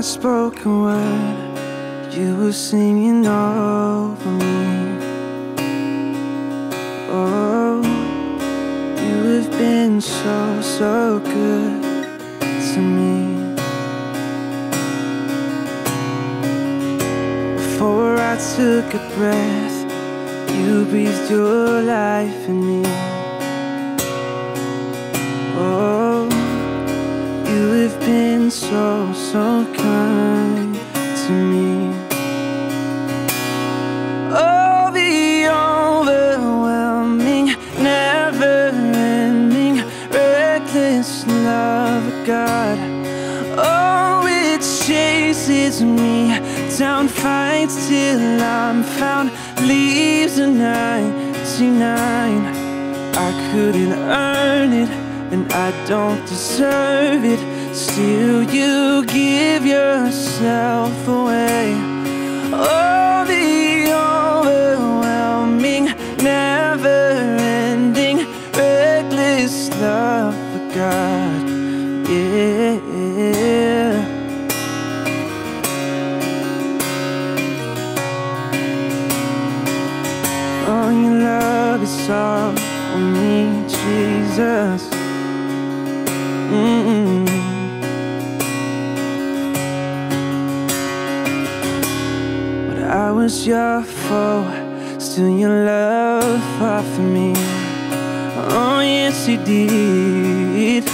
not spoke a word, you were singing over me. Oh, you have been so, so good to me. Before I took a breath, you breathed your life in me. Oh, you have been so, so kind to me. Oh, the overwhelming, never-ending, reckless love of God. Oh, it chases me down, fights till I'm found, leaves a 99. I couldn't earn it, and I don't deserve it. Still you give yourself away. Oh, the overwhelming, never-ending, reckless love of God. Yeah. Oh, your love is all for me, Jesus. But I was your foe, still your love fought for me. Oh yes you did.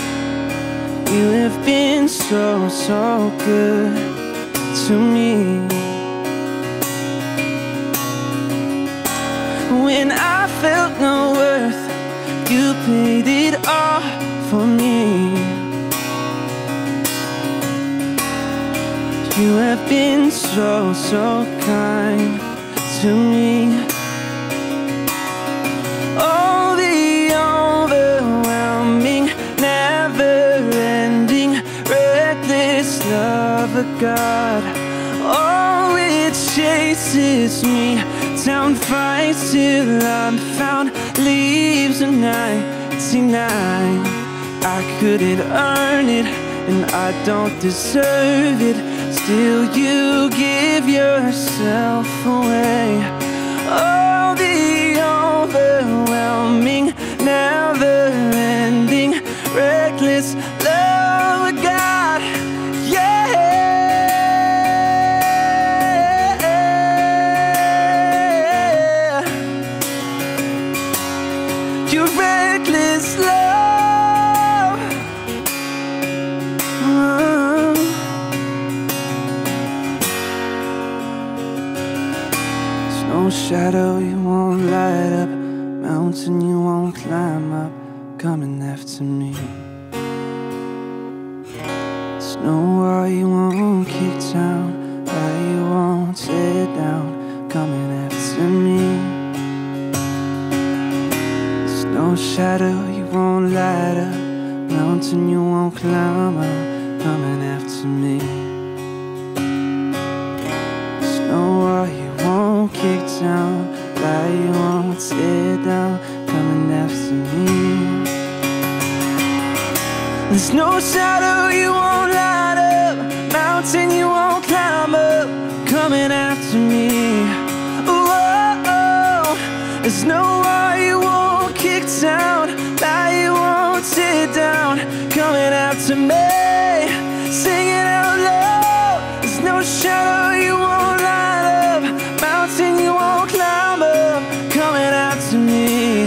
You have been so, so good to me. When I felt no worth, you paid it all for me. You have been so, so kind to me. Oh, the overwhelming, never-ending, reckless love of God. Oh, it chases me down, fights till I'm found, leaves a 99. I couldn't earn it, and I don't deserve it. Still you give yourself away. Oh, the overwhelming, never-ending, reckless love of God. Yeah. Your reckless love. No shadow you won't light up, mountain you won't climb up, coming after me. There's no wall you won't kick down, lie you won't tear down, coming after me. There's no shadow you won't light up, mountain you won't climb up, coming after me. There's no wall you won't kick down, lie you won't tear down, coming after me. There's no shadow you won't light up, mountain you won't climb up, coming after me. Whoa, there's no wall you won't kick down, lie you won't tear down, coming after me. Sing it out loud. There's no shadow you won't light up, mountain you won't climb up, coming after me.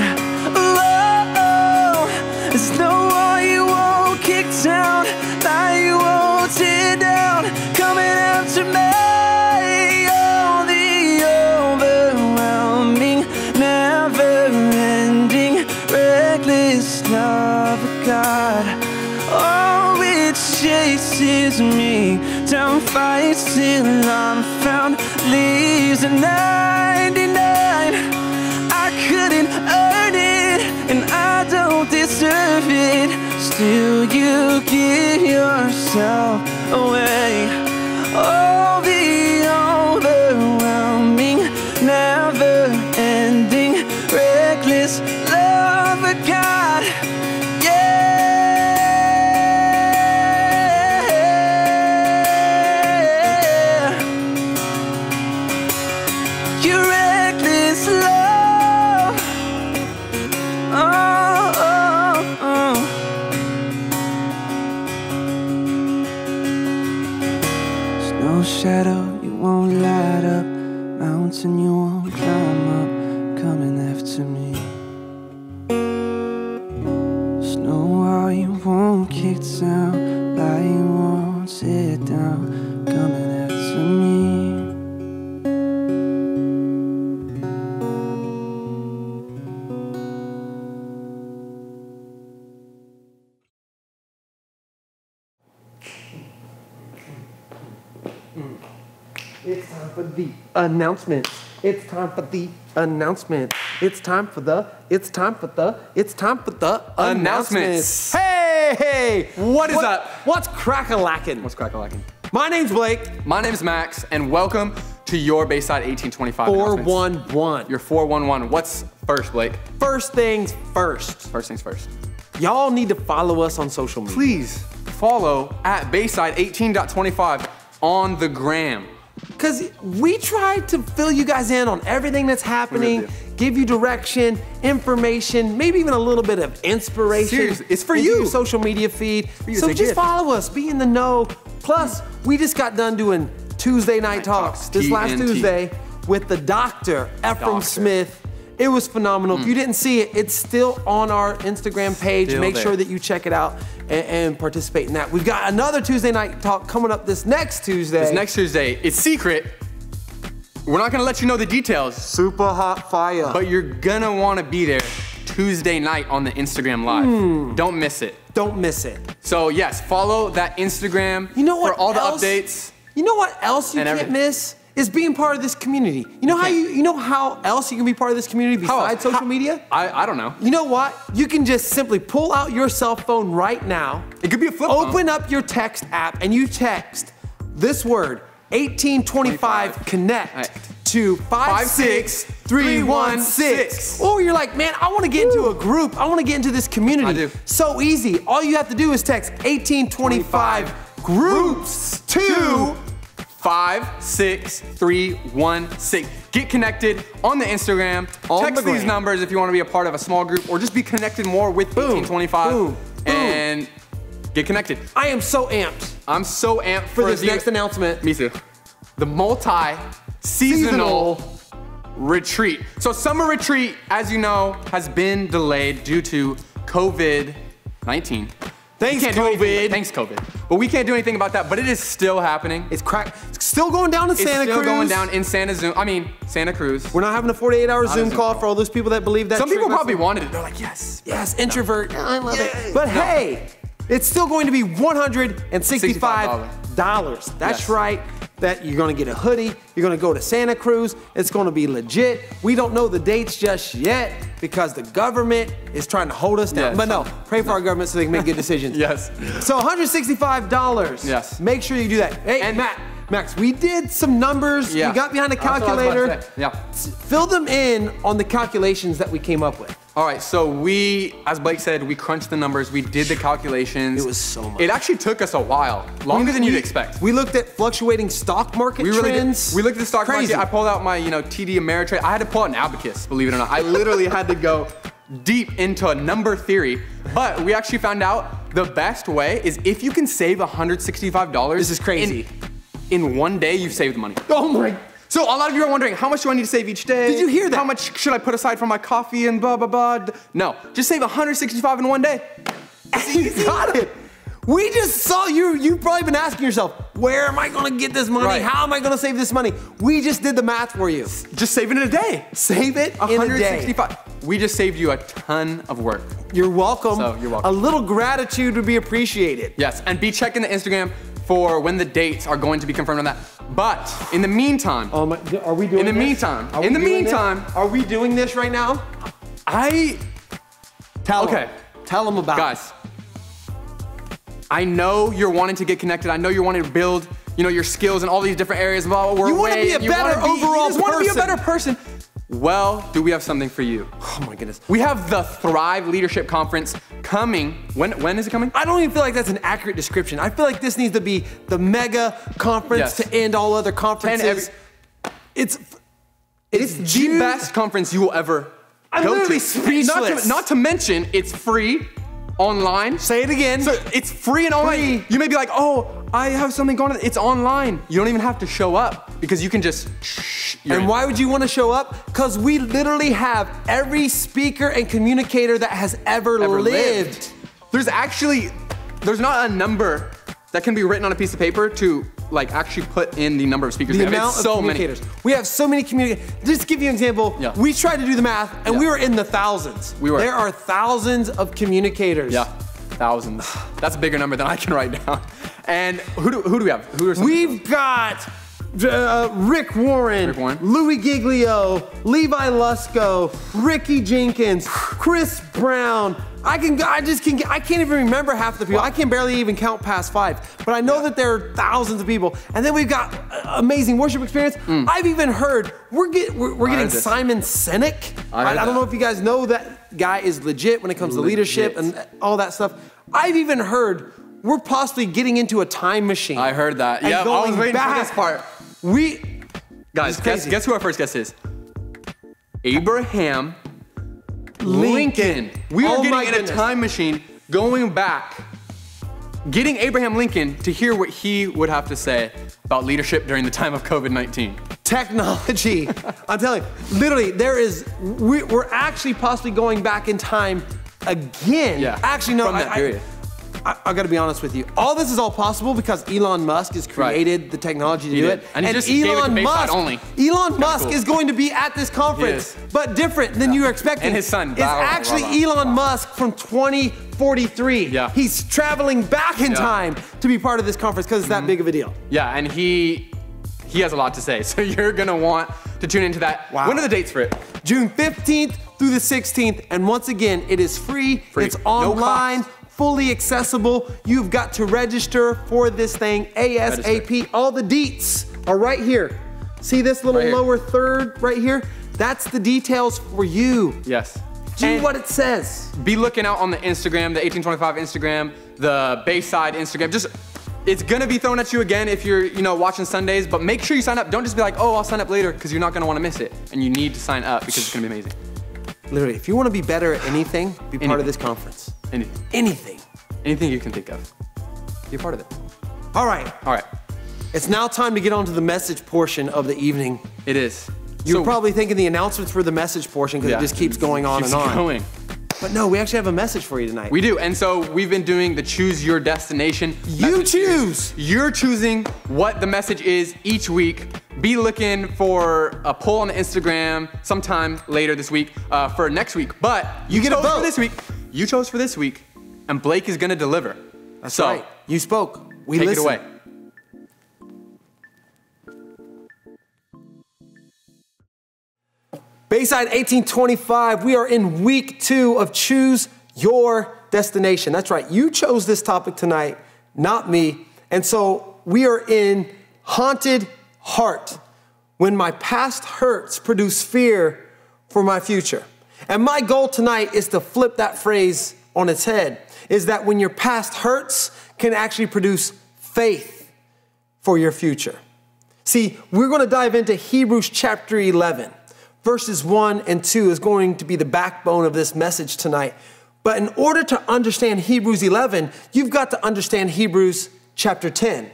Whoa, there's no wall you won't kick down, lie you won't tear down, coming after me. Oh, the overwhelming, never-ending, reckless love of God. Oh, it chases me down, fights till I'm found, leaves a 99. I couldn't earn it, and I don't deserve it. Still you give yourself away. Oh, the overwhelming, never-ending, reckless love of God. Yeah. know why you won't kick down, why you won't sit down, coming after me. It's time for the announcement. It's time for the announcement. It's time for the announcements. Hey! What is up? What's crack-a-lackin'? What's crack-a-lackin'? My name's Blake. My name's Max, and welcome to your Bayside 1825 411. Your 411. What's first, Blake? First things first. First things first. Y'all need to follow us on social media. Please follow at Bayside 18.25 on the gram. Because we try to fill you guys in on everything that's happening, give you direction, information, maybe even a little bit of inspiration. Seriously, it's for into you. Your social media feed. So just gift. follow us, be in the know. Plus, we just got done doing Tuesday Night Talks this last Tuesday with the Dr. Ephraim Smith. It was phenomenal. If you didn't see it, it's still on our Instagram page. Still Make there. sure that you check it out and participate in that. We've got another Tuesday Night Talk coming up this next Tuesday. This next Tuesday, it's secret. We're not gonna let you know the details. Super hot fire. But you're gonna wanna be there Tuesday night on the Instagram Live. Don't miss it. Don't miss it. So yes, follow that Instagram for all the updates. You know what else you can't miss? Is being part of this community. You know how else you can be part of this community besides social media? I don't know. You know what? You can just simply pull out your cell phone right now. It could be a flip phone. Open up your text app and you text this word, 1825 connect to 56316. Or you're like, man, I want to get into a group. I want to get into this community. I do. So easy. All you have to do is text 1825 groups to 56316. Get connected on the Instagram. Text these numbers if you want to be a part of a small group or just be connected more with 1825 and get connected. I am so amped. I'm so amped for this next announcement. Me too. The multi-seasonal retreat. So summer retreat, as you know, has been delayed due to COVID-19. Thanks COVID. But we can't do anything about that, but it is still happening. It's still going down in Santa Cruz. It's still going down in Santa Cruz. We're not having a 48-hour Zoom call for all those people that believe that. Some people probably wanted it. They're like, yes. Yes, introvert. I love it. But hey, it's still going to be $165. That's right. That you're gonna get a hoodie, you're gonna go to Santa Cruz, it's gonna be legit. We don't know the dates just yet because the government is trying to hold us down. But no, pray for our government so they can make good decisions. Yes. So $165. Yes. Make sure you do that. Hey, and Max, we did some numbers. We got behind a calculator. Fill them in on the calculations that we came up with. All right, so we, as Blake said, we crunched the numbers, we did the calculations. It was so much. It actually took us a while, longer than you'd expect. We looked at fluctuating stock market trends. We looked at the stock market. I pulled out my, TD Ameritrade. I had to pull out an abacus, believe it or not. I literally had to go deep into a number theory, but we actually found out the best way is if you can save $165. This is crazy. In one day, you've saved money. Oh my. So a lot of you are wondering, how much do I need to save each day? Did you hear that? How much should I put aside for my coffee and blah, blah, blah? No, just save $165 in one day. You got it. We just saw you. You've probably been asking yourself, where am I gonna get this money? Right. How am I gonna save this money? We just did the math for you. Just save it in a day. Save it in a day. We just saved you a ton of work. You're welcome. So you're welcome. A little gratitude would be appreciated. Yes, and be checking the Instagram for when the dates are going to be confirmed on that. But in the meantime, are we doing in the this? meantime, are we doing this right now? Tell them about it. Guys, I know you're wanting to get connected. I know you're wanting to build, your skills in all these different areas. You want to be a better overall person. You want to be a better person. Well, do we have something for you? Oh my goodness. We have the Thrive Leadership Conference coming. When is it coming? I don't even feel like that's an accurate description. I feel like this needs to be the mega conference to end all other conferences. It's the best conference you will ever go to. I'm literally speechless. Not to mention, it's free online. Say it again. So it's free and online. You may be like, oh, I have something going on. It's online. You don't even have to show up because you can just why would you want to show up? Because we literally have every speaker and communicator that has ever lived there's not a number that can be written on a piece of paper to like actually put in the number of speakers. The we have. amount It's of so communicators. many. We have so many communicators. Just to give you an example, we tried to do the math and we were in the thousands. We were. There are thousands of communicators. Yeah, thousands. That's a bigger number than I can write down. And who do we have? Who are some We've got Rick Warren, Louis Giglio, Levi Lusko, Ricky Jenkins, Chris Brown. I can't even remember half the people. I can barely even count past 5. But I know that there are thousands of people. And then we've got amazing worship experience. I've even heard we're getting Simon Sinek. I don't know if you guys know that guy is legit when it comes to leadership and all that stuff. I've even heard we're possibly getting into a time machine. I heard that. Yeah, I was waiting for this part. Guys, guess who our first guest is? Abraham Lincoln. We are getting in a time machine, going back, getting Abraham Lincoln to hear what he would have to say about leadership during the time of COVID-19. Technology. I'm telling you, literally, we're actually possibly going back in time again. Yeah. Actually, no, from that period. I gotta be honest with you. All this is all possible because Elon Musk has created the technology to do it. And he just gave it to Bayside only. Elon Musk is going to be at this conference, but different than you were expecting. And his son. It's actually Elon Musk from 2043. Yeah. He's traveling back in time to be part of this conference because it's that big of a deal. Yeah, and he has a lot to say, so you're gonna want to tune into that. Wow. When are the dates for it? June 15th through the 16th, and once again, it is free. It's online. No fully accessible. You've got to register for this thing ASAP. All the deets are right here. See this little lower third right here? That's the details for you. Yes. Do what it says. Be looking out on the Instagram, the 1825 Instagram, the Bayside Instagram. It's gonna be thrown at you again if you're watching Sundays, but make sure you sign up. Don't just be like, oh, I'll sign up later, because you're not gonna wanna miss it. And you need to sign up because it's gonna be amazing. Literally, if you wanna be better at anything, be part of this conference. Anything you can think of. Be a part of it. All right. It's now time to get on to the message portion of the evening. It is. You're probably thinking the announcements for the message portion because it just keeps going on and on. But no, we actually have a message for you tonight. We do, and so we've been doing the Choose Your Destination. You choose. You're choosing what the message is each week. Be looking for a poll on the Instagram sometime later this week for next week. But you get a vote for this week. You chose for this week, and Blake is gonna deliver. That's right. You spoke. We take listen. it away. Bayside 1825, we are in week 2 of Choose Your Destination. That's right, you chose this topic tonight, not me. And so we are in Haunted Heart, when my past hurts produce fear for my future. And my goal tonight is to flip that phrase on its head, is that when your past hurts can actually produce faith for your future. See, we're gonna dive into Hebrews chapter 11. Verses 1 and 2 is going to be the backbone of this message tonight. But in order to understand Hebrews 11, you've got to understand Hebrews chapter 10.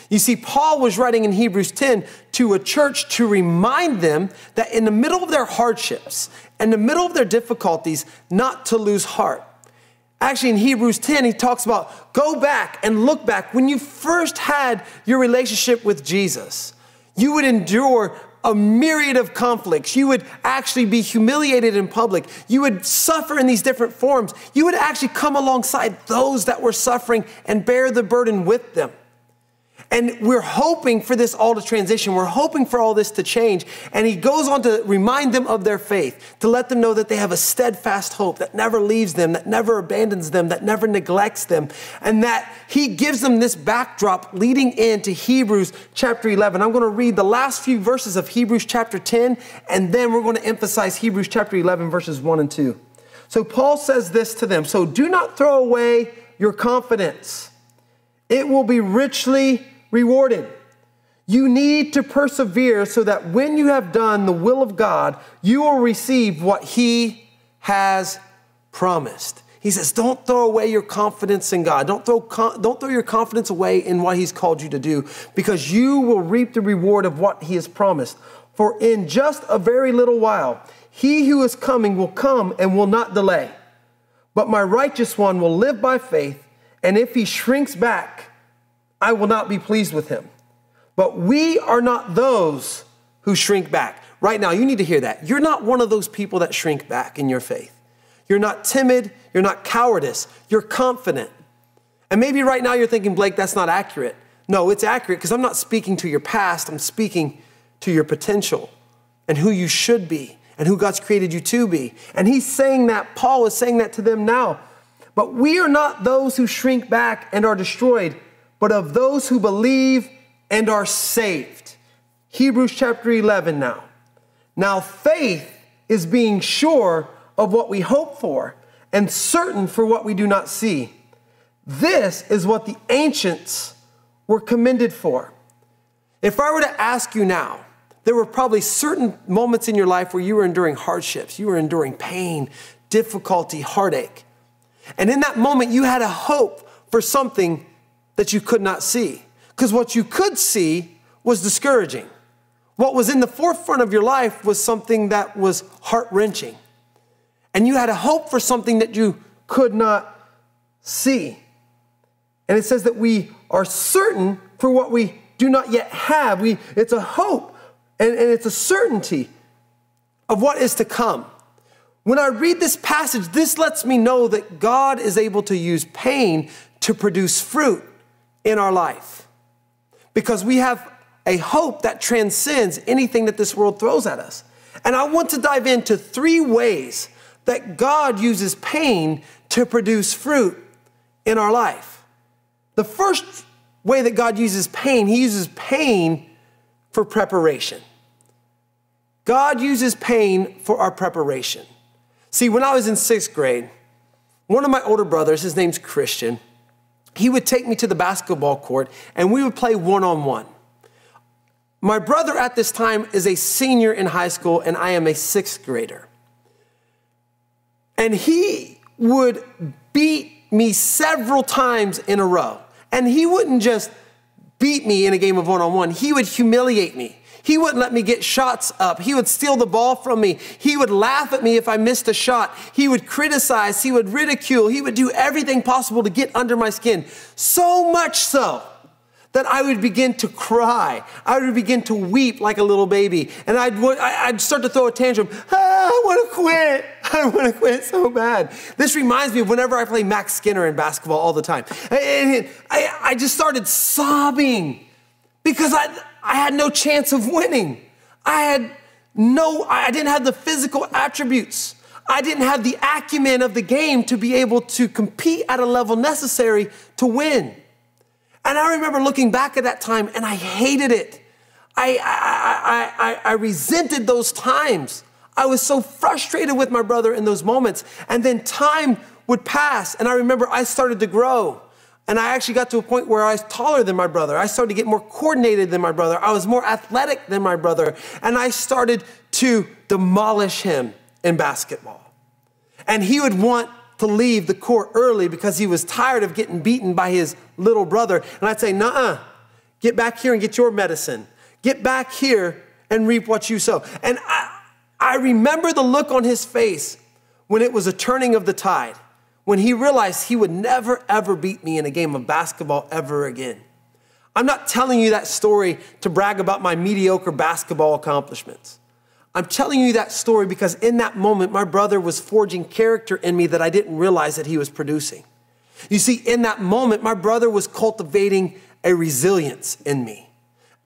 You see, Paul was writing in Hebrews 10 to a church to remind them that in the middle of their hardships, in the middle of their difficulties, not to lose heart. Actually, in Hebrews 10, he talks about go back and look back. When you first had your relationship with Jesus, you would endure a myriad of conflicts. You would actually be humiliated in public. You would suffer in these different forms. You would actually come alongside those that were suffering and bear the burden with them. And we're hoping for this all to transition. We're hoping for all this to change. And he goes on to remind them of their faith, to let them know that they have a steadfast hope that never leaves them, that never abandons them, that never neglects them. And that he gives them this backdrop leading into Hebrews chapter 11. I'm going to read the last few verses of Hebrews chapter 10, and then we're going to emphasize Hebrews chapter 11, verses 1 and 2. So Paul says this to them. So do not throw away your confidence. It will be richly rewarded. You need to persevere so that when you have done the will of God, you will receive what he has promised. He says, don't throw away your confidence in God. Don't throw your confidence away in what he's called you to do, because you will reap the reward of what he has promised. For in just a very little while, he who is coming will come and will not delay. but my righteous one will live by faith, and if he shrinks back, I will not be pleased with him. But we are not those who shrink back. Right now, you need to hear that. You're not one of those people that shrink back in your faith. You're not timid. You're not cowardice. You're confident. And maybe right now you're thinking, Blake, that's not accurate. No, it's accurate because I'm not speaking to your past. I'm speaking to your potential and who you should be and who God's created you to be. And he's saying that, Paul is saying that to them now. But we are not those who shrink back and are destroyed, but of those who believe and are saved. Hebrews chapter 11 now. Now faith is being sure of what we hope for and certain for what we do not see. This is what the ancients were commended for. If I were to ask you now, there were probably certain moments in your life where you were enduring hardships, you were enduring pain, difficulty, heartache. And in that moment, you had a hope for something that you could not see. Because what you could see was discouraging. What was in the forefront of your life was something that was heart-wrenching. And you had a hope for something that you could not see. And it says that we are certain for what we do not yet have. It's a hope and it's a certainty of what is to come. When I read this passage, this lets me know that God is able to use pain to produce fruit in our life. Because we have a hope that transcends anything that this world throws at us. And I want to dive into 3 ways that God uses pain to produce fruit in our life. The first way that God uses pain, he uses pain for preparation. God uses pain for our preparation. See, when I was in 6th grade, one of my older brothers, his name's Christian, he would take me to the basketball court and we would play one-on-one. My brother at this time is a senior in high school and I am a 6th grader. And he would beat me several times in a row. And he wouldn't just beat me in a game of one-on-one. He would humiliate me. He wouldn't let me get shots up. He would steal the ball from me. He would laugh at me if I missed a shot. He would criticize. He would ridicule. He would do everything possible to get under my skin. So much so that I would begin to cry. I would begin to weep like a little baby. And I'd start to throw a tantrum. I want to quit. I want to quit so bad. This reminds me of whenever I play Max Skinner in basketball all the time. And I just started sobbing because I had no chance of winning. I didn't have the physical attributes. I didn't have the acumen of the game to be able to compete at a level necessary to win. And I remember looking back at that time and I hated it. I resented those times. I was so frustrated with my brother in those moments. And then time would pass and I remember I started to grow. And I actually got to a point where I was taller than my brother. I started to get more coordinated than my brother. I was more athletic than my brother. And I started to demolish him in basketball. And he would want to leave the court early because he was tired of getting beaten by his little brother. And I'd say, nuh-uh, get back here and get your medicine. Get back here and reap what you sow. And I remember the look on his face when it was a turning of the tide, when he realized he would never, ever beat me in a game of basketball ever again. I'm not telling you that story to brag about my mediocre basketball accomplishments. I'm telling you that story because in that moment, my brother was forging character in me that I didn't realize that he was producing. You see, in that moment, my brother was cultivating a resilience in me,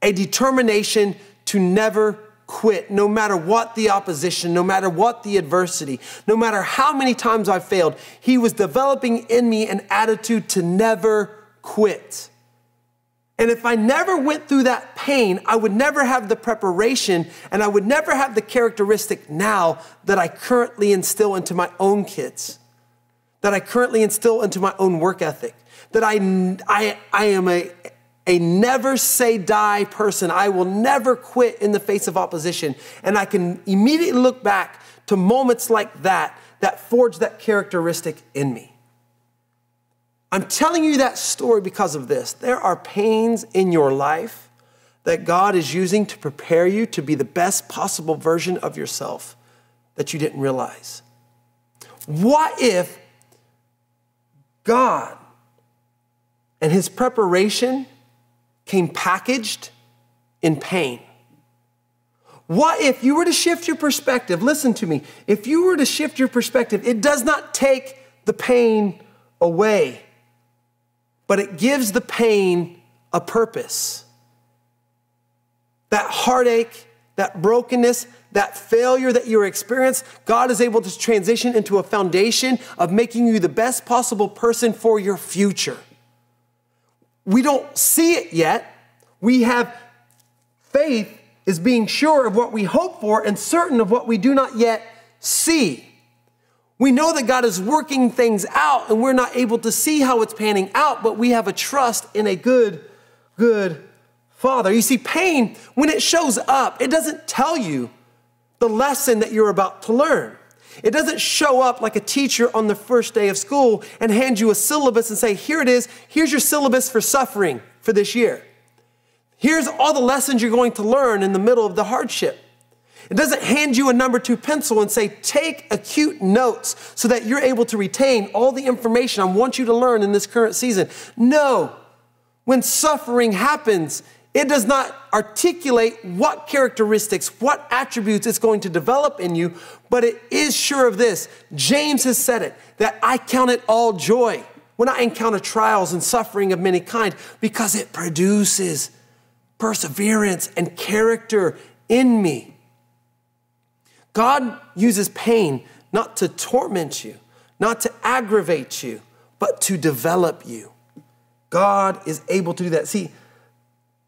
a determination to never quit, no matter what the opposition, no matter what the adversity, no matter how many times I failed. He was developing in me an attitude to never quit. And if I never went through that pain, I would never have the preparation and I would never have the characteristic now that I currently instill into my own kids, that I currently instill into my own work ethic, that I am a never say die person. I will never quit in the face of opposition. And I can immediately look back to moments like that forged that characteristic in me. I'm telling you that story because of this. There are pains in your life that God is using to prepare you to be the best possible version of yourself that you didn't realize. What if God and his preparation came packaged in pain. What if you were to shift your perspective? Listen to me. If you were to shift your perspective, it does not take the pain away, but it gives the pain a purpose. That heartache, that brokenness, that failure that you're experiencing, God is able to transition into a foundation of making you the best possible person for your future. We don't see it yet. We have faith is being sure of what we hope for and certain of what we do not yet see. We know that God is working things out and we're not able to see how it's panning out, but we have a trust in a good Father. You see, pain, when it shows up, it doesn't tell you the lesson that you're about to learn. It doesn't show up like a teacher on the first day of school and hand you a syllabus and say, here it is, here's your syllabus for suffering for this year. Here's all the lessons you're going to learn in the middle of the hardship. It doesn't hand you a number 2 pencil and say, take acute notes so that you're able to retain all the information I want you to learn in this current season. No, when suffering happens, it does not articulate what characteristics, what attributes it's going to develop in you, but it is sure of this. James has said it, that I count it all joy when I encounter trials and suffering of many kind, because it produces perseverance and character in me. God uses pain not to torment you, not to aggravate you, but to develop you. God is able to do that. See,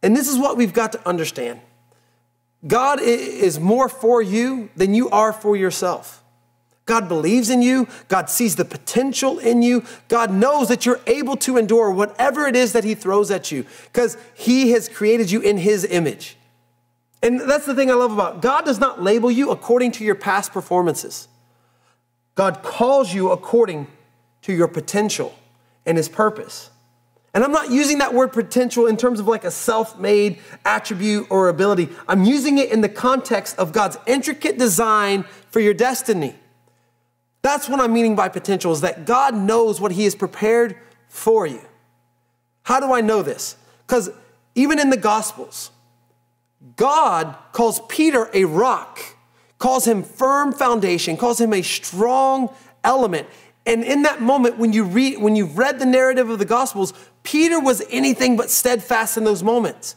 and this is what we've got to understand. God is more for you than you are for yourself. God believes in you. God sees the potential in you. God knows that you're able to endure whatever it is that he throws at you because he has created you in his image. And that's the thing I love about God. Does not label you according to your past performances. God calls you according to your potential and his purpose. And I'm not using that word potential in terms of like a self-made attribute or ability. I'm using it in the context of God's intricate design for your destiny. That's what I'm meaning by potential, is that God knows what he has prepared for you. How do I know this? Because even in the Gospels, God calls Peter a rock, calls him firm foundation, calls him a strong element. And in that moment, when you've read the narrative of the Gospels, Peter was anything but steadfast in those moments.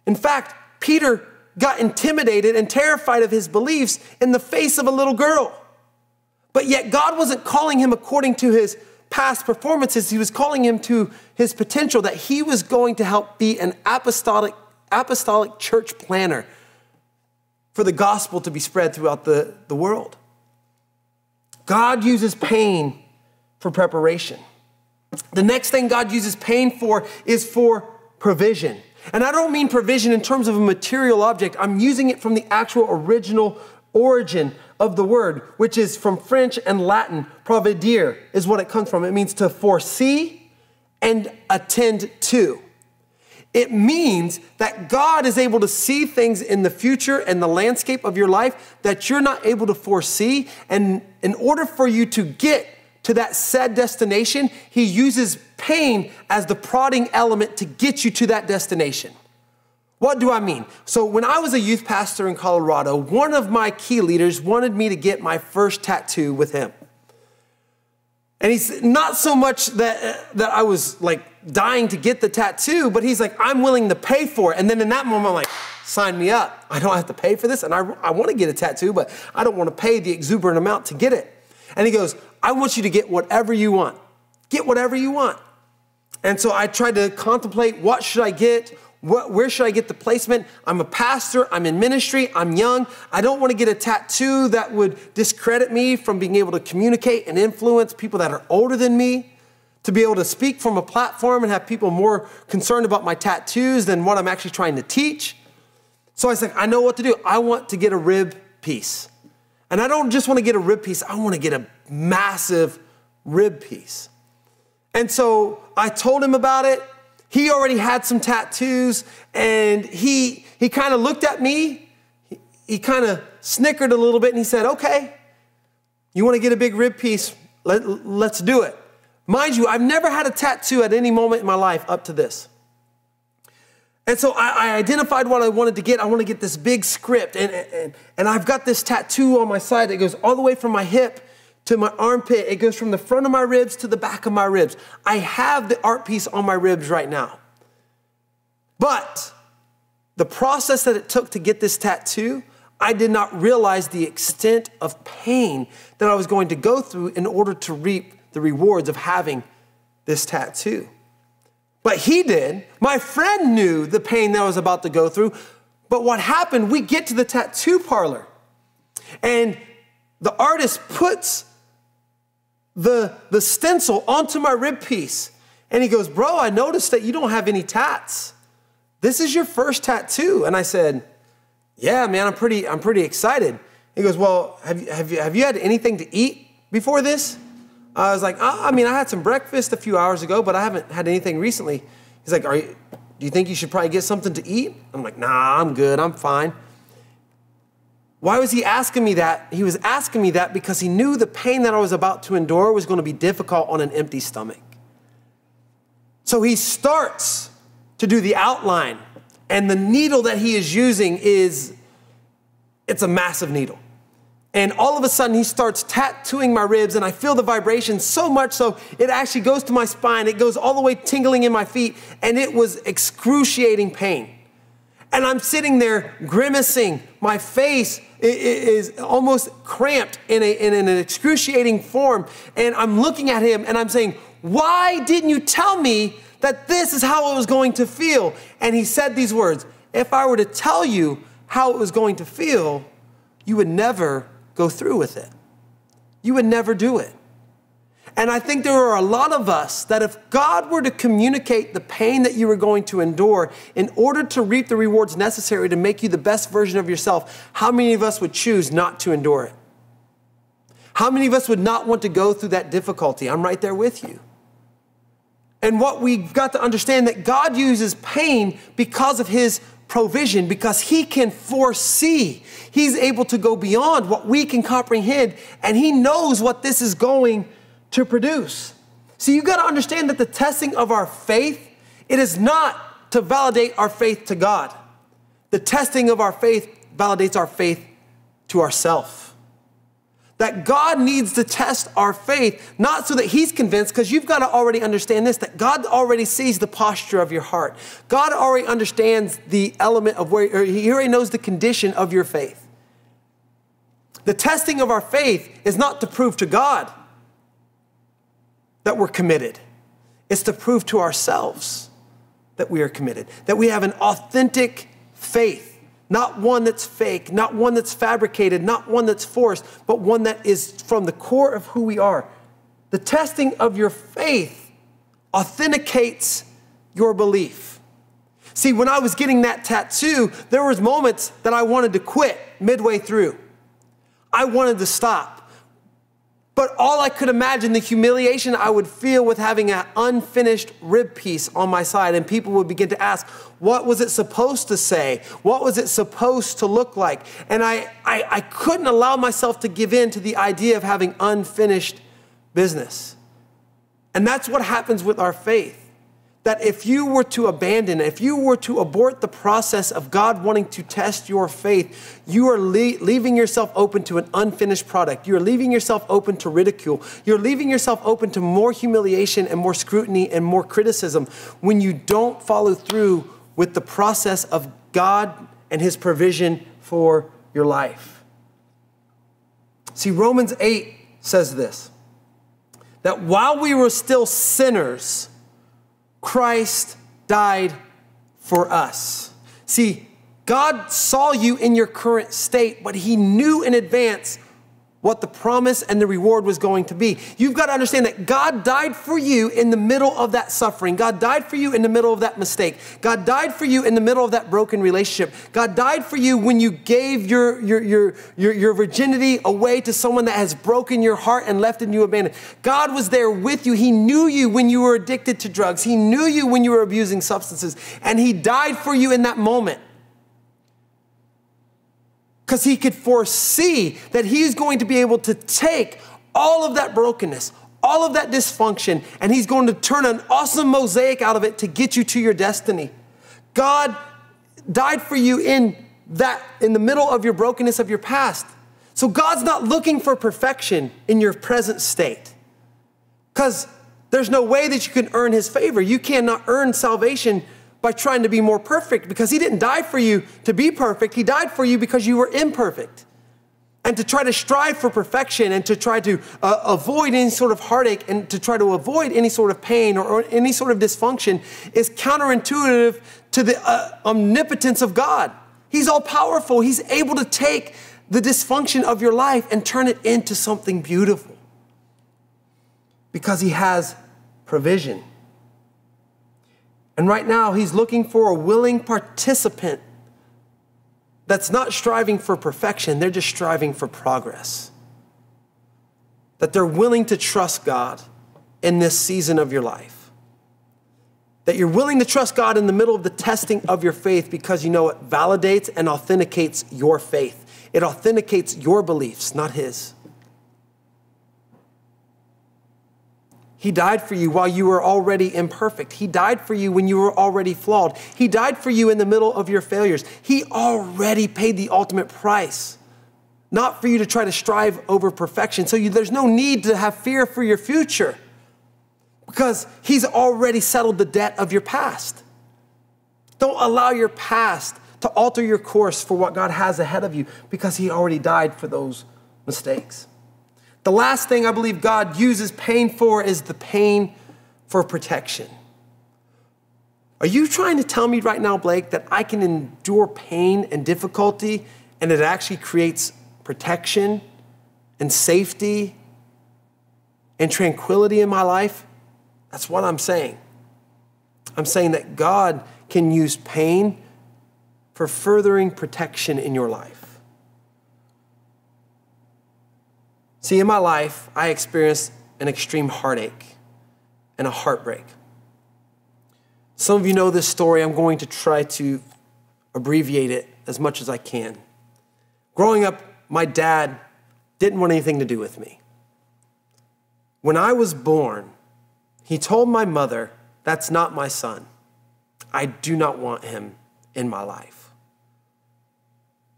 In fact, Peter got intimidated and terrified of his beliefs in the face of a little girl. But yet God wasn't calling him according to his past performances. He was calling him to his potential, that he was going to help be an apostolic church planner for the gospel to be spread throughout the world. God uses pain for preparation. The next thing God uses pain for is for provision. And I don't mean provision in terms of a material object. I'm using it from the actual original origin of the word, which is from French and Latin. Providere is what it comes from. It means to foresee and attend to. It means that God is able to see things in the future and the landscape of your life that you're not able to foresee. And in order for you to get to that said destination, he uses pain as the prodding element to get you to that destination. What do I mean? So when I was a youth pastor in Colorado, one of my key leaders wanted me to get my first tattoo with him. And he's not so much that I was like dying to get the tattoo, but he's like, I'm willing to pay for it. And then in that moment, I'm like, sign me up. I don't have to pay for this. And I want to get a tattoo, but I don't want to pay the exuberant amount to get it. And he goes, I want you to get whatever you want. Get whatever you want. And so I tried to contemplate, what should I get? Where should I get the placement? I'm a pastor, I'm in ministry, I'm young. I don't want to get a tattoo that would discredit me from being able to communicate and influence people that are older than me, to be able to speak from a platform and have people more concerned about my tattoos than what I'm actually trying to teach. So I was like, I know what to do. I want to get a rib piece. And I don't just want to get a rib piece, I want to get a massive rib piece. And so I told him about it. He already had some tattoos, and he kind of looked at me. He kind of snickered a little bit, and he said, okay, you want to get a big rib piece? Let's do it. Mind you, I've never had a tattoo at any moment in my life up to this. And so I identified what I wanted to get. I want to get this big script. And I've got this tattoo on my side that goes all the way from my hip to my armpit. It goes from the front of my ribs to the back of my ribs. I have the art piece on my ribs right now. But the process that it took to get this tattoo, I did not realize the extent of pain that I was going to go through in order to reap the rewards of having this tattoo. But he did. My friend knew the pain that I was about to go through. But what happened, we get to the tattoo parlor and the artist puts the stencil onto my rib piece. And he goes, bro, I noticed that you don't have any tats. This is your first tattoo. And I said, yeah, man, I'm pretty excited. He goes, well, have you had anything to eat before this? I was like, I mean, I had some breakfast a few hours ago, but I haven't had anything recently. He's like, do you think you should probably get something to eat? I'm like, nah, I'm good, I'm fine. Why was he asking me that? He was asking me that because he knew the pain that I was about to endure was going to be difficult on an empty stomach. So he starts to do the outline, and the needle that he is using it's a massive needle. And all of a sudden he starts tattooing my ribs and I feel the vibration so much so it actually goes to my spine. It goes all the way tingling in my feet, and it was excruciating pain. And I'm sitting there grimacing. My face is almost cramped in an excruciating form. And I'm looking at him and I'm saying, why didn't you tell me that this is how it was going to feel? And he said these words, if I were to tell you how it was going to feel, you would never go through with it. You would never do it. And I think there are a lot of us that if God were to communicate the pain that you were going to endure in order to reap the rewards necessary to make you the best version of yourself, how many of us would choose not to endure it? How many of us would not want to go through that difficulty? I'm right there with you. And what we've got to understand that God uses pain because of his provision, because he can foresee. He's able to go beyond what we can comprehend, and he knows what this is going to produce. See, you've got to understand that the testing of our faith, it is not to validate our faith to God. The testing of our faith validates our faith to ourselves. That God needs to test our faith, not so that he's convinced, because you've got to already understand this, that God already sees the posture of your heart. God already understands the element of where, or he already knows the condition of your faith. The testing of our faith is not to prove to God that we're committed. It's to prove to ourselves that we are committed, that we have an authentic faith. Not one that's fake, not one that's fabricated, not one that's forced, but one that is from the core of who we are. The testing of your faith authenticates your belief. See, when I was getting that tattoo, there was moments that I wanted to quit midway through. I wanted to stop. But all I could imagine, the humiliation I would feel with having an unfinished rib piece on my side, and people would begin to ask, what was it supposed to say? What was it supposed to look like? And I couldn't allow myself to give in to the idea of having unfinished business. And that's what happens with our faith. That if you were to abandon, if you were to abort the process of God wanting to test your faith, you are leaving yourself open to an unfinished product. You're leaving yourself open to ridicule. You're leaving yourself open to more humiliation and more scrutiny and more criticism when you don't follow through with the process of God and his provision for your life. See, Romans 8 says this, that while we were still sinners, Christ died for us. See, God saw you in your current state, but he knew in advance what the promise and the reward was going to be. You've got to understand that God died for you in the middle of that suffering. God died for you in the middle of that mistake. God died for you in the middle of that broken relationship. God died for you when you gave your virginity away to someone that has broken your heart and left you abandoned. God was there with you. He knew you when you were addicted to drugs. He knew you when you were abusing substances. And he died for you in that moment. Because he could foresee that he's going to be able to take all of that brokenness, all of that dysfunction, and he's going to turn an awesome mosaic out of it to get you to your destiny. God died for you in the middle of your brokenness of your past. So God's not looking for perfection in your present state, because there's no way that you can earn his favor. You cannot earn salvation by trying to be more perfect, because he didn't die for you to be perfect. He died for you because you were imperfect. And to try to strive for perfection and to try to avoid any sort of heartache and to try to avoid any sort of pain or any sort of dysfunction is counterintuitive to the omnipotence of God. He's all powerful. He's able to take the dysfunction of your life and turn it into something beautiful, because he has provision. And right now, he's looking for a willing participant that's not striving for perfection. They're just striving for progress. That they're willing to trust God in this season of your life. That you're willing to trust God in the middle of the testing of your faith, because you know it validates and authenticates your faith. It authenticates your beliefs, not his. He died for you while you were already imperfect. He died for you when you were already flawed. He died for you in the middle of your failures. He already paid the ultimate price, not for you to try to strive over perfection. So there's no need to have fear for your future, because he's already settled the debt of your past. Don't allow your past to alter your course for what God has ahead of you, because he already died for those mistakes. The last thing I believe God uses pain for is the pain for protection. Are you trying to tell me right now, Blake, that I can endure pain and difficulty and it actually creates protection and safety and tranquility in my life? That's what I'm saying. I'm saying that God can use pain for furthering protection in your life. See, in my life, I experienced an extreme heartache and a heartbreak. Some of you know this story. I'm going to try to abbreviate it as much as I can. Growing up, my dad didn't want anything to do with me. When I was born, he told my mother, "That's not my son. I do not want him in my life."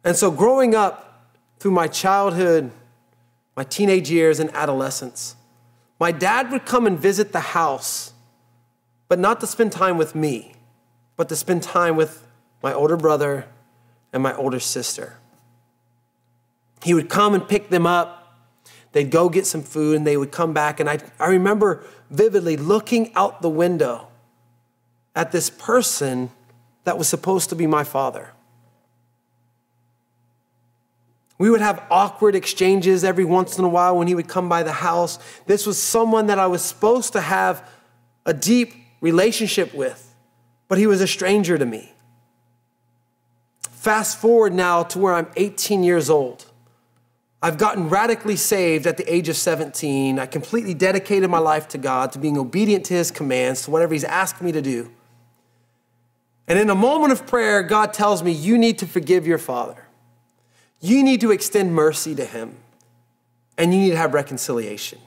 And so growing up through my childhood, my teenage years and adolescence, my dad would come and visit the house, but not to spend time with me, but to spend time with my older brother and my older sister. He would come and pick them up. They'd go get some food and they would come back. And I remember vividly looking out the window at this person that was supposed to be my father. We would have awkward exchanges every once in a while when he would come by the house. This was someone that I was supposed to have a deep relationship with, but he was a stranger to me. Fast forward now to where I'm 18 years old. I've gotten radically saved at the age of 17. I completely dedicated my life to God, to being obedient to his commands, to whatever he's asked me to do. And in a moment of prayer, God tells me, you need to forgive your father. You need to extend mercy to him, and you need to have reconciliation.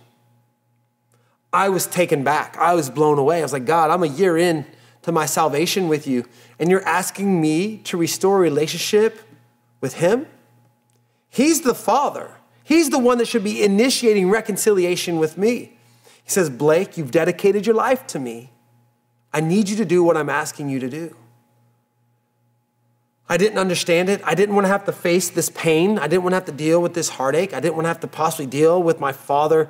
I was taken back. I was blown away. I was like, God, I'm a year in to my salvation with you, and you're asking me to restore a relationship with him? He's the father. He's the one that should be initiating reconciliation with me. He says, Blake, you've dedicated your life to me. I need you to do what I'm asking you to do. I didn't understand it. I didn't want to have to face this pain. I didn't want to have to deal with this heartache. I didn't want to have to possibly deal with my father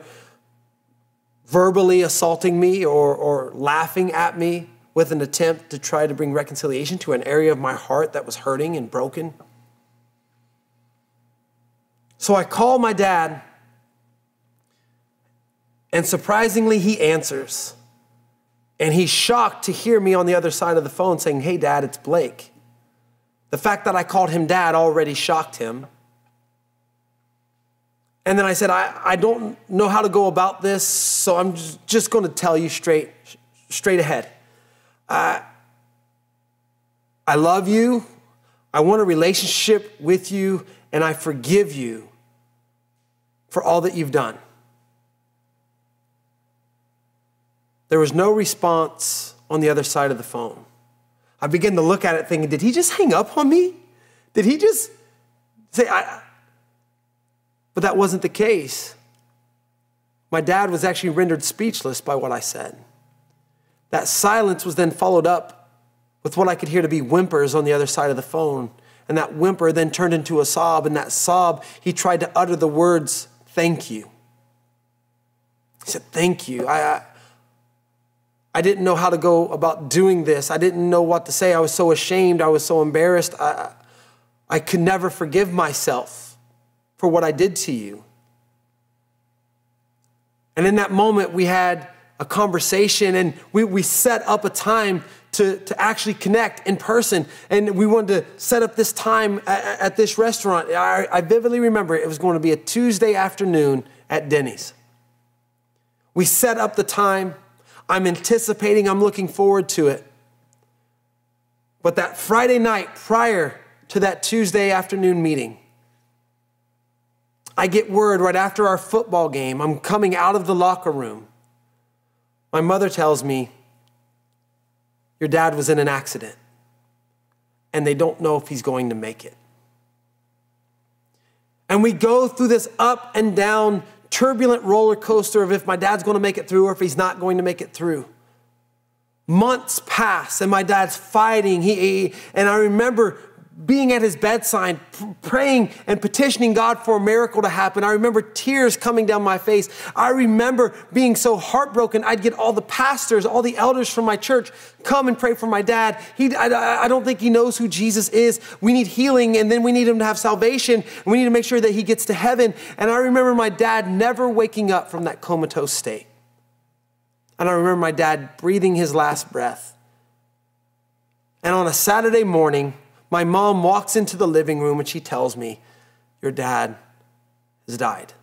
verbally assaulting me or laughing at me with an attempt to try to bring reconciliation to an area of my heart that was hurting and broken. So I called my dad, and surprisingly, he answers. And he's shocked to hear me on the other side of the phone saying, hey, Dad, it's Blake. The fact that I called him dad already shocked him. And then I said, I don't know how to go about this, so I'm just going to tell you straight ahead. I love you. I want a relationship with you, and I forgive you for all that you've done. There was no response on the other side of the phone. I began to look at it thinking, did he just hang up on me? Did he just say, But that wasn't the case. My dad was actually rendered speechless by what I said. That silence was then followed up with what I could hear to be whimpers on the other side of the phone. And that whimper then turned into a sob. And that sob, he tried to utter the words, thank you. He said, thank you. I didn't know how to go about doing this. I didn't know what to say. I was so ashamed. I was so embarrassed. I could never forgive myself for what I did to you. And in that moment, we had a conversation, and we set up a time to actually connect in person. And we wanted to set up this time at this restaurant. I vividly remember it was going to be a Tuesday afternoon at Denny's. We set up the time. I'm anticipating, I'm looking forward to it. But that Friday night prior to that Tuesday afternoon meeting, I get word right after our football game. I'm coming out of the locker room. My mother tells me, your dad was in an accident and they don't know if he's going to make it. And we go through this up and down turbulent roller coaster of if my dad's going to make it through or if he's not going to make it through. Months pass and my dad's fighting. And I remember being at his bedside, praying and petitioning God for a miracle to happen. I remember tears coming down my face. I remember being so heartbroken. I'd get all the pastors, all the elders from my church come and pray for my dad. I don't think he knows who Jesus is. We need healing, and then we need him to have salvation. And we need to make sure that he gets to heaven. And I remember my dad never waking up from that comatose state. And I remember my dad breathing his last breath. And on a Saturday morning, my mom walks into the living room and she tells me, your dad has died.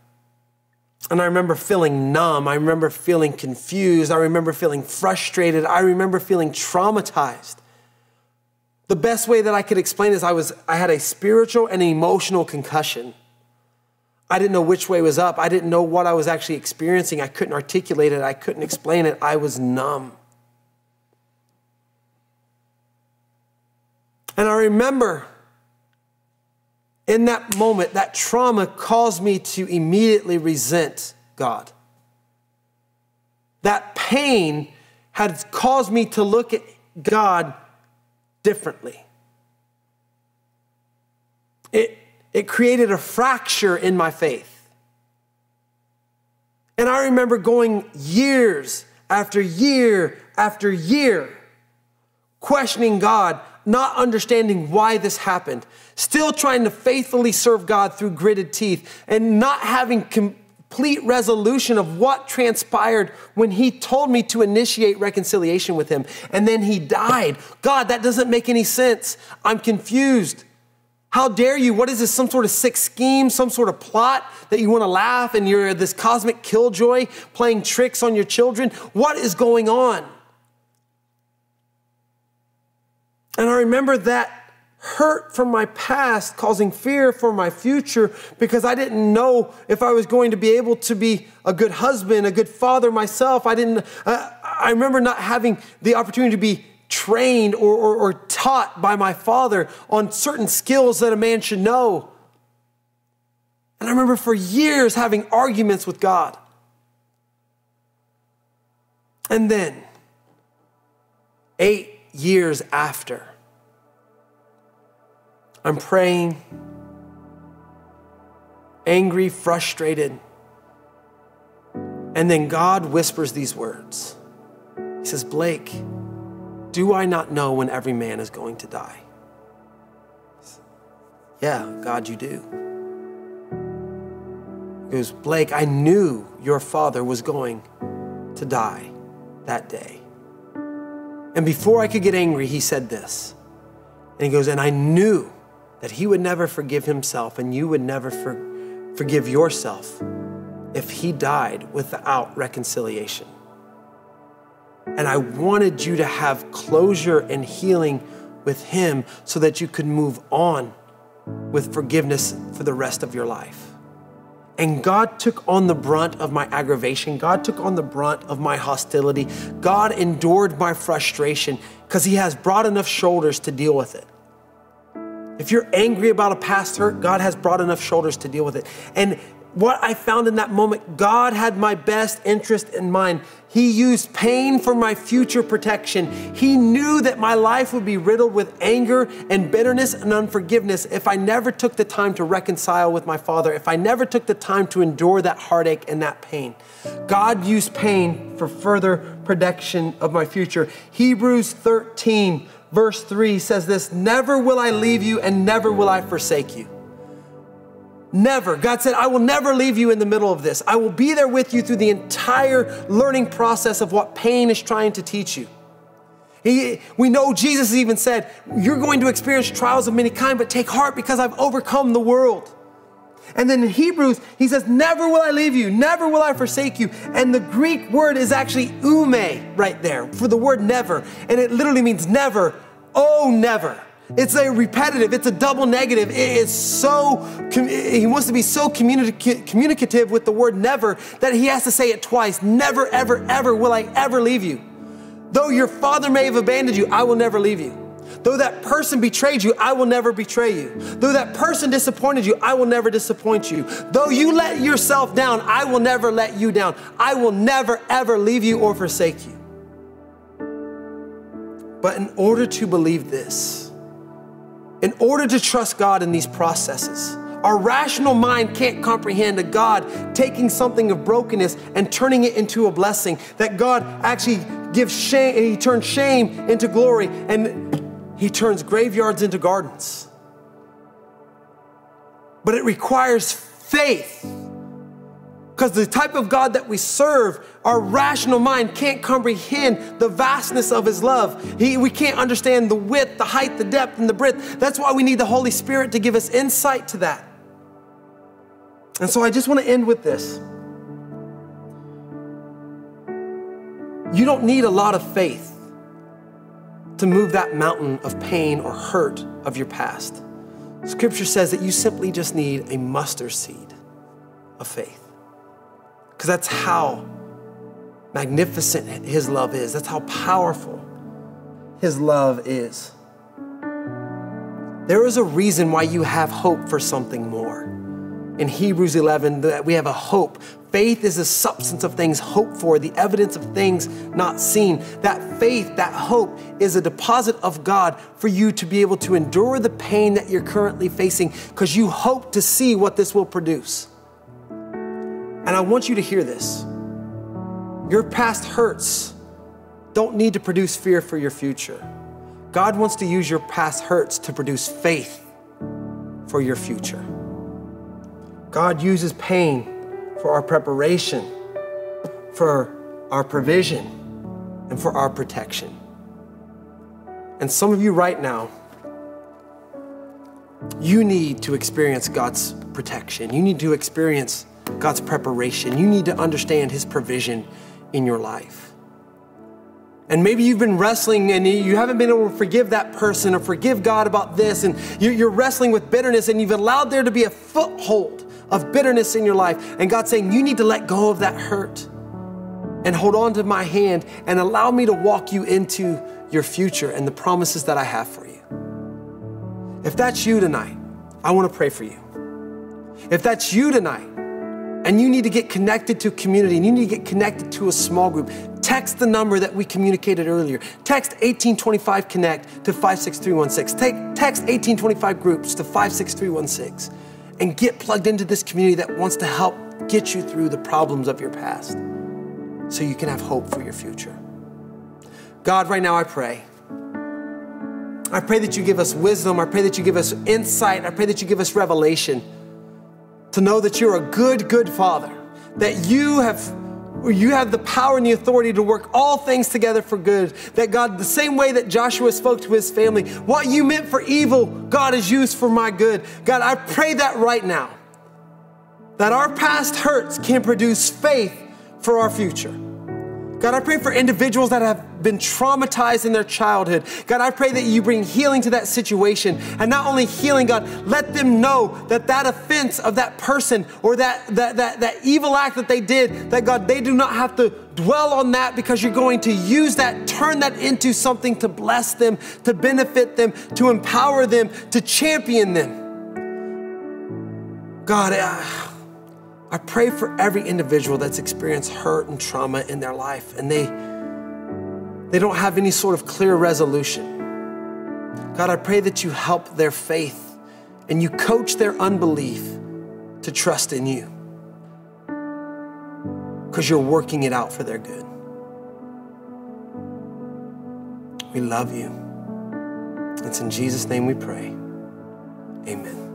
And I remember feeling numb. I remember feeling confused. I remember feeling frustrated. I remember feeling traumatized. The best way that I could explain is I had a spiritual and emotional concussion. I didn't know which way was up. I didn't know what I was actually experiencing. I couldn't articulate it. I couldn't explain it. I was numb. And I remember in that moment, that trauma caused me to immediately resent God. That pain had caused me to look at God differently. It created a fracture in my faith. And I remember going years after year after year, questioning God, not understanding why this happened, still trying to faithfully serve God through gritted teeth, and not having complete resolution of what transpired when he told me to initiate reconciliation with him. And then he died. God, that doesn't make any sense. I'm confused. How dare you? What is this, some sort of sick scheme, some sort of plot that you want to laugh and you're this cosmic killjoy playing tricks on your children? What is going on? And I remember that hurt from my past causing fear for my future because I didn't know if I was going to be able to be a good husband, a good father myself. I remember not having the opportunity to be trained or taught by my father on certain skills that a man should know. And I remember for years having arguments with God. And then 8 years after, I'm praying, angry, frustrated, and then God whispers these words. He says, Blake, do I not know when every man is going to die? Yeah, God, you do. He goes, Blake, I knew your father was going to die that day. And before I could get angry, he said this. And he goes, and I knew that he would never forgive himself and you would never forgive yourself if he died without reconciliation. And I wanted you to have closure and healing with him so that you could move on with forgiveness for the rest of your life. And God took on the brunt of my aggravation. God took on the brunt of my hostility. God endured my frustration because he has broad enough shoulders to deal with it. If you're angry about a past hurt, God has broad enough shoulders to deal with it. And what I found in that moment, God had my best interest in mind. He used pain for my future protection. He knew that my life would be riddled with anger and bitterness and unforgiveness if I never took the time to reconcile with my Father, if I never took the time to endure that heartache and that pain. God used pain for further protection of my future. Hebrews 13, verse 3 says this, "Never will I leave you and never will I forsake you." Never. God said, I will never leave you in the middle of this. I will be there with you through the entire learning process of what pain is trying to teach you. We know Jesus even said, you're going to experience trials of many kinds, but take heart because I've overcome the world. And then in Hebrews, he says, never will I leave you, never will I forsake you. And the Greek word is actually ume right there for the word never. And it literally means never, oh, never. It's a repetitive, it's a double negative. It is so, he wants to be so communicative with the word never that he has to say it twice. Never, ever, ever will I ever leave you. Though your father may have abandoned you, I will never leave you. Though that person betrayed you, I will never betray you. Though that person disappointed you, I will never disappoint you. Though you let yourself down, I will never let you down. I will never, ever leave you or forsake you. But in order to believe this, in order to trust God in these processes, our rational mind can't comprehend a God taking something of brokenness and turning it into a blessing, that God actually gives shame, he turns shame into glory, and he turns graveyards into gardens. But it requires faith, because the type of God that we serve, our rational mind can't comprehend the vastness of his love. We can't understand the width, the height, the depth, and the breadth. That's why we need the Holy Spirit to give us insight to that. And so I just want to end with this. You don't need a lot of faith to move that mountain of pain or hurt of your past. Scripture says that you simply just need a mustard seed of faith. Because that's how magnificent his love is. That's how powerful his love is. There is a reason why you have hope for something more. In Hebrews 11, that we have a hope. Faith is the substance of things hoped for, the evidence of things not seen. That faith, that hope is a deposit of God for you to be able to endure the pain that you're currently facing, because you hope to see what this will produce. And I want you to hear this. Your past hurts don't need to produce fear for your future. God wants to use your past hurts to produce faith for your future. God uses pain for our preparation, for our provision, and for our protection. And some of you right now, you need to experience God's protection. You need to experience God's preparation. You need to understand his provision in your life. And maybe you've been wrestling and you haven't been able to forgive that person or forgive God about this, and you're wrestling with bitterness, and you've allowed there to be a foothold of bitterness in your life. And God's saying, you need to let go of that hurt and hold on to my hand and allow me to walk you into your future and the promises that I have for you. If that's you tonight, I want to pray for you. If that's you tonight, and you need to get connected to community, and you need to get connected to a small group, text the number that we communicated earlier. Text 1825-CONNECT to 56316. Text 1825 groups to 56316 and get plugged into this community that wants to help get you through the problems of your past so you can have hope for your future. God, right now I pray that you give us wisdom. I pray that you give us insight. I pray that you give us revelation to know that you're a good, good Father, that you have the power and the authority to work all things together for good. That God, the same way that Joshua spoke to his family, what you meant for evil, God has used for my good. God, I pray that right now, that our past hurts can produce faith for our future. God, I pray for individuals that have been traumatized in their childhood. God, I pray that you bring healing to that situation. And not only healing, God, let them know that that offense of that person or that evil act that they did, that God, they do not have to dwell on that, because you're going to use that, turn that into something to bless them, to benefit them, to empower them, to champion them. God, I pray for every individual that's experienced hurt and trauma in their life, and they don't have any sort of clear resolution. God, I pray that you help their faith and you coach their unbelief to trust in you, because you're working it out for their good. We love you. It's in Jesus' name we pray. Amen.